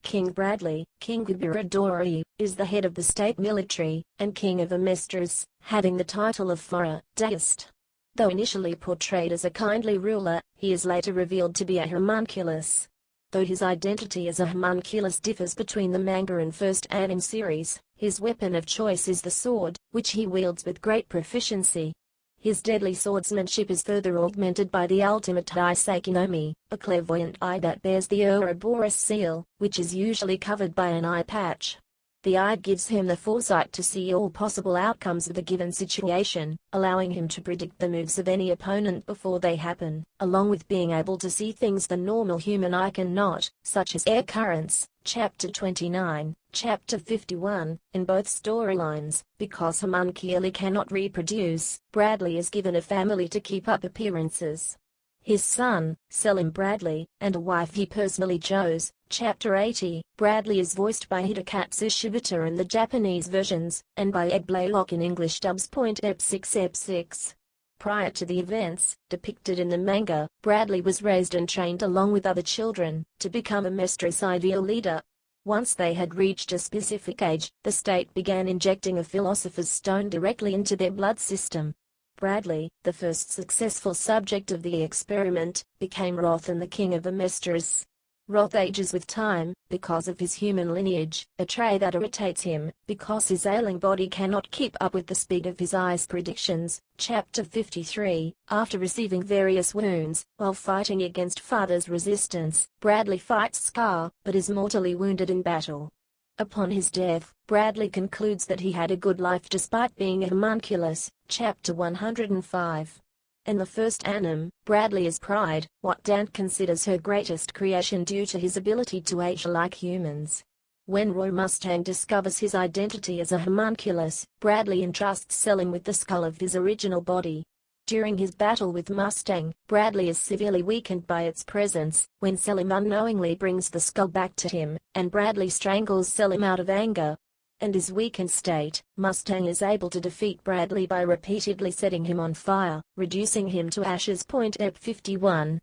King Bradley, King Gubiradori, is the head of the state military, and king of Amestris, having the title of Fora Deist. Though initially portrayed as a kindly ruler, he is later revealed to be a homunculus. Though his identity as a homunculus differs between the manga and first anime series, his weapon of choice is the sword, which he wields with great proficiency. His deadly swordsmanship is further augmented by the ultimate Daiseki no Mi, a clairvoyant eye that bears the Ouroboros seal, which is usually covered by an eye patch. The eye gives him the foresight to see all possible outcomes of a given situation, allowing him to predict the moves of any opponent before they happen, along with being able to see things the normal human eye cannot, such as air currents, Chapter 29, Chapter 51, in both storylines. Because homunculi cannot reproduce, Bradley is given a family to keep up appearances. His son, Selim Bradley, and a wife he personally chose. Chapter 80, Bradley is voiced by Hidekatsu Shibata in the Japanese versions, and by Ed Blaylock in English dubs. Ep 6 Ep 6. Prior to the events depicted in the manga, Bradley was raised and trained along with other children to become Amestris' ideal leader. Once they had reached a specific age, the state began injecting a philosopher's stone directly into their blood system. Bradley, the first successful subject of the experiment, became Rothan, the king of Amestris. Roth ages with time, because of his human lineage, a trait that irritates him, because his ailing body cannot keep up with the speed of his eye's predictions. Chapter 53, after receiving various wounds, while fighting against father's resistance, Bradley fights Scar, but is mortally wounded in battle. Upon his death, Bradley concludes that he had a good life despite being a homunculus. Chapter 105. In the first anime, Bradley is Pride, what Dant considers her greatest creation due to his ability to age like humans. When Roy Mustang discovers his identity as a homunculus, Bradley entrusts Selim with the skull of his original body. During his battle with Mustang, Bradley is severely weakened by its presence, when Selim unknowingly brings the skull back to him, and Bradley strangles Selim out of anger. In his weakened state, Mustang is able to defeat Bradley by repeatedly setting him on fire, reducing him to ashes. Ep 51,